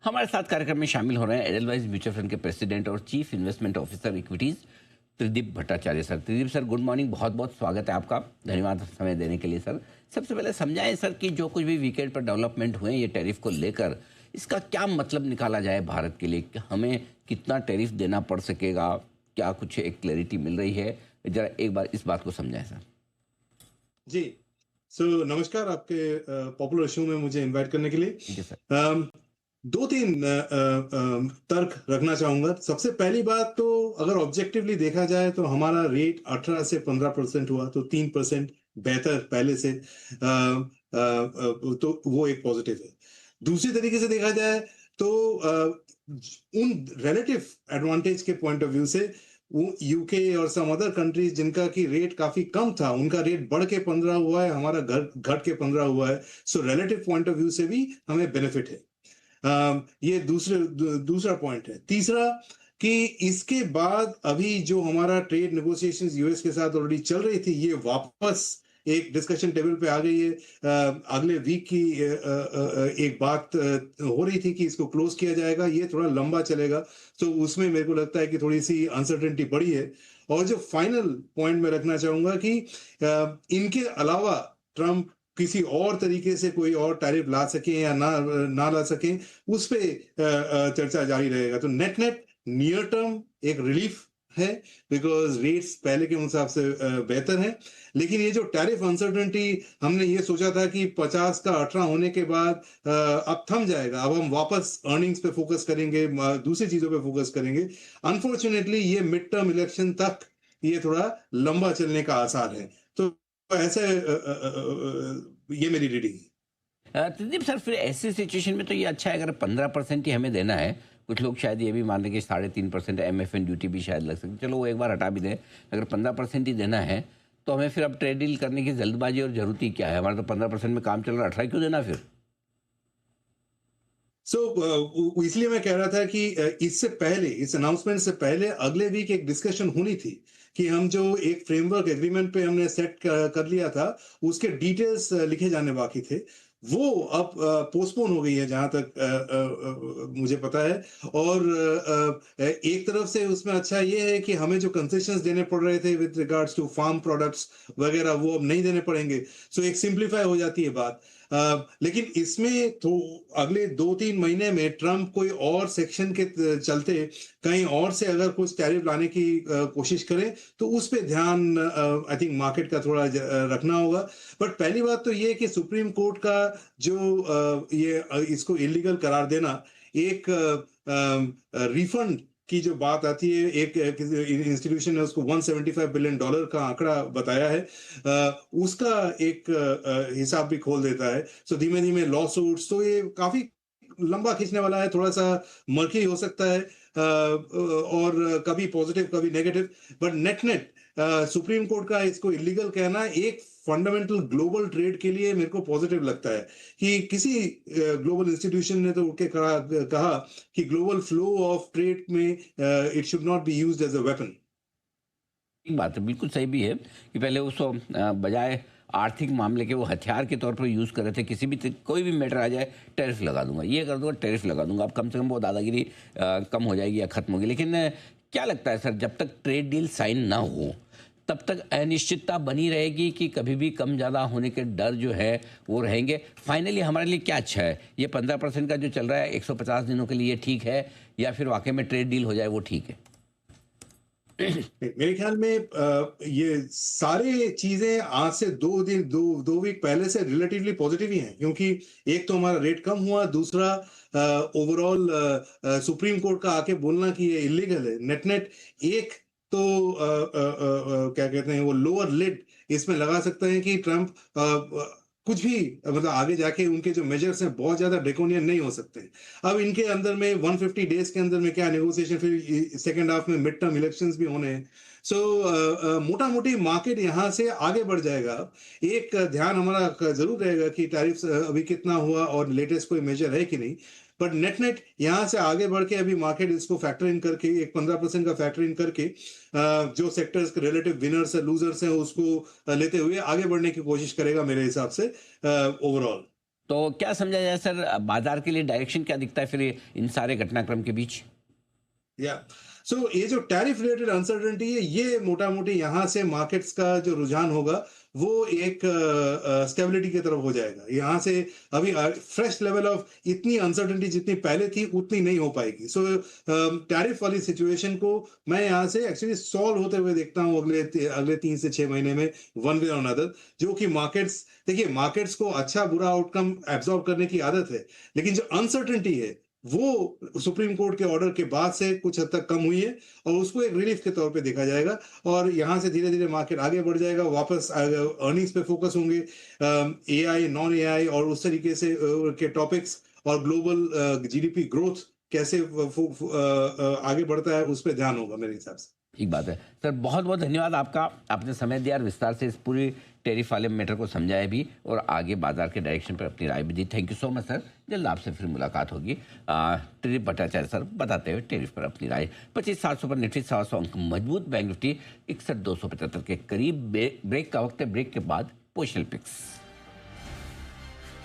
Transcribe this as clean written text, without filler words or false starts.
हमारे साथ कार्यक्रम में शामिल हो रहे हैं एडलवाइज म्यूचुअल फंड के प्रेसिडेंट और chief investment officer equities Tridip Bhattacharya sir. Tridip sir, good morning, बहुत बहुत स्वागत है आपका। धन्यवाद समय देने के लिए सर। सबसे पहले समझाएं सर कि जो कुछ भी वीकेंड पर डेवलपमेंट हुए ये टैरिफ को लेकर, इसका क्या मतलब निकाला जाए भारत के लिए कि हमें कितना टैरिफ देना पड़ सकेगा, क्या कुछ एक क्लैरिटी मिल रही है? जरा एक बार इस बात को समझाएं सर। जी। नमस्कार आपके पॉपुलर शो में मुझे इनवाइट करने के लिए। जी सर। दो तीन तर्क रखना चाहूंगा। सबसे पहली बात तो अगर ऑब्जेक्टिवली देखा जाए तो हमारा रेट 18 से 15% हुआ, तो 3% बेहतर पहले से। तो वो एक पॉजिटिव है। दूसरी तरीके से देखा जाए तो उन रिलेटिव एडवांटेज के पॉइंट ऑफ व्यू से वो यूके और सम अदर कंट्रीज जिनका की रेट काफी कम था, उनका रेट बढ़ के 15 हुआ है, हमारा घट के 15 हुआ है। So relative point of view से भी हमें बेनिफिट है। ये दूसरा पॉइंट है। तीसरा कि इसके बाद अभी जो हमारा ट्रेड नेगोशिएशंस यूएस के साथ ऑलरेडी चल रही थी, ये वापस एक डिस्कशन टेबल पे आ गई है। अगले वीक की एक बात हो रही थी कि इसको क्लोज किया जाएगा। ये थोड़ा लंबा चलेगा, तो उसमें मेरे को लगता है कि थोड़ी सी अनसर्टेनिटी बढ़ी है। और जो फाइनल पॉइंट मैं रखना चाहूंगा कि इनके अलावा ट्रम्प किसी और तरीके से कोई और टैरिफ ला सके या ना ला सके, उस पे चर्चा जारी रहेगा। तो नेट नेट नियर टर्म एक रिलीफ है, बिकॉज रेट्स पहले के हिसाब से बेहतर हैं। लेकिन ये जो टैरिफ अनसर्टेनिटी, हमने ये सोचा था कि 50 का 18 होने के बाद अब थम जाएगा, अब हम वापस अर्निंग्स पे फोकस करेंगे, दूसरी चीजों पे फोकस करेंगे। अनफॉर्चुनेटली ये मिड टर्म इलेक्शन तक ये थोड़ा लंबा चलने का आसार है। तो ऐसे ये मेरी रीडिंग है। त्रिदीप सर, फिर ऐसी सिचुएशन में तो ये अच्छा है अगर 15% ही हमें देना है। कुछ लोग शायद ये भी मान लें कि 3.5% MFN ड्यूटी भी शायद लग सकती, चलो वो एक बार हटा भी दें। अगर 15% ही देना है तो हमें फिर अब ट्रेड डील करने की जल्दबाजी और जरूरत ही क्या है? हमारा तो 15% में काम चल रहा है, 18 क्यों देना फिर? इसलिए मैं कह रहा था कि इससे पहले, इस अनाउंसमेंट से पहले अगले वीक एक डिस्कशन होनी थी कि हम जो एक फ्रेमवर्क एग्रीमेंट पे हमने सेट कर लिया था, उसके डिटेल्स लिखे जाने बाकी थे। वो अब पोस्टपोन हो गई है, जहां तक मुझे पता है। और एक तरफ से उसमें अच्छा ये है कि हमें जो कंसेशंस देने पड़ रहे थे with regards to farm products वगैरह, वो अब नहीं देने पड़ेंगे। सो एक सिंप्लीफाई हो जाती है बात। लेकिन इसमें तो अगले 2-3 महीने में ट्रम्प कोई और सेक्शन के चलते कहीं और से अगर कुछ टैरिफ लाने की कोशिश करे, तो उस पे ध्यान आई थिंक मार्केट का थोड़ा रखना होगा। बट पहली बात तो ये कि सुप्रीम कोर्ट का जो ये इसको इलीगल करार देना, एक रिफंड की जो बात आती है, एक इंस्टीट्यूशन ने उसको $175 बिलियन का आंकड़ा बताया है, उसका एक हिसाब भी खोल देता है। सो धीमे धीमे लॉ सूट्स, तो ये काफी लंबा खींचने वाला है, थोड़ा सा मर्की हो सकता है, और कभी पॉजिटिव कभी negative. But net net supreme court का इसको इलीगल कहना एक फंडामेंटल ग्लोबल ट्रेड के लिए मेरे को पॉजिटिव लगता है। कि किसी ग्लोबल इंस्टीट्यूशन ने तो उठ के कहा कि ग्लोबल फ्लो ऑफ ट्रेड में it should not be used as a weapon. एक बात है, बिल्कुल सही भी है कि पहले उसको बजाय आर्थिक मामले के वो हथियार के तौर पर यूज़ कर रहे थे। किसी भी कोई भी मैटर आ जाए, टैरिफ लगा दूंगा, ये कर दूंगा, टैरिफ लगा दूंगा। अब कम से कम वो दादागिरी कम हो जाएगी या खत्म होगी। लेकिन क्या लगता है सर, जब तक ट्रेड डील साइन ना हो तब तक अनिश्चितता बनी रहेगी कि कभी भी कम ज़्यादा होने के डर जो है वो रहेंगे? फाइनली हमारे लिए क्या अच्छा है, ये 15% का जो चल रहा है 150 दिनों के लिए ठीक है, या फिर वाकई में ट्रेड डील हो जाए वो ठीक है? मेरे ख्याल में ये सारे चीजें आज से 2 वीक पहले से रिलेटिवली पॉजिटिव ही हैं, क्योंकि एक तो हमारा रेट कम हुआ, दूसरा ओवरऑल सुप्रीम कोर्ट का आके बोलना कि ये इलीगल है, नेट नेट एक तो क्या कहते हैं, वो लोअर लिड इसमें लगा सकते हैं कि ट्रम्प कुछ भी मतलब आगे जाके उनके जो मेजर्स हैं बहुत ज्यादा ड्रेकोनियन नहीं हो सकते। अब इनके अंदर में 150 डेज के अंदर में क्या नेगोशिएशन, फिर सेकेंड हाफ में मिड टर्म इलेक्शंस भी होने हैं। सो मोटा मोटी मार्केट यहाँ से आगे बढ़ जाएगा। एक ध्यान हमारा जरूर रहेगा कि टैरिफ्स अभी कितना हुआ और लेटेस्ट कोई मेजर है कि नहीं। बट नेट नेट यहाँ से आगे बढ़ के अभी मार्केट इसको फैक्टर इन करके, एक 15% का फैक्टर इन करके, जो सेक्टर्स के रिलेटिव विनर्स है लूजर्स हैं उसको लेते हुए आगे बढ़ने की कोशिश करेगा मेरे हिसाब से ओवरऑल। तो क्या समझा जाए सर, बाजार के लिए डायरेक्शन क्या दिखता है फिर इन सारे घटनाक्रम के बीच? या सो ये जो टैरिफ रिलेटेड अनसर्टेनिटी है, ये मोटा मोटी यहाँ से मार्केट्स का जो रुझान होगा वो एक स्टेबिलिटी की तरफ हो जाएगा। यहाँ से अभी फ्रेश लेवल ऑफ इतनी अनसर्टेनिटी जितनी पहले थी उतनी नहीं हो पाएगी। सो टैरिफ वाली सिचुएशन को मैं यहाँ से एक्चुअली सॉल्व होते हुए देखता हूँ अगले 3 से 6 महीने में, वन वे और अनदर। जो कि मार्केट्स, देखिए मार्केट्स को अच्छा बुरा आउटकम एब्जॉर्ब करने की आदत है, लेकिन जो अनसर्टेनिटी है वो सुप्रीम कोर्ट के ऑर्डर के बाद से कुछ हद तक कम हुई है, और उसको एक रिलीफ के तौर पे देखा जाएगा। और यहाँ से धीरे धीरे मार्केट आगे बढ़ जाएगा, वापस अर्निंग्स पे फोकस होंगे, एआई नॉन एआई और उस तरीके से के टॉपिक्स, और ग्लोबल जीडीपी ग्रोथ कैसे आगे बढ़ता है उस पर ध्यान होगा मेरे हिसाब से। ठीक बात है सर, बहुत बहुत धन्यवाद आपका। आपने समय दिया और विस्तार से इस पूरी टेरिफ वाले मैटर को समझाया भी और आगे बाजार के डायरेक्शन पर अपनी राय भी दी। Thank you so much sir. जल्द आपसे फिर मुलाकात होगी। त्रिदीप भट्टाचार्य सर बताते हुए टेरिफ पर अपनी राय। 25,700 पर निफ्टी 700 अंक मजबूत, बैंक निफ्टी 61,275 के करीब। ब्रेक का वक्त है, ब्रेक के बाद पोजिशनल पिक्स।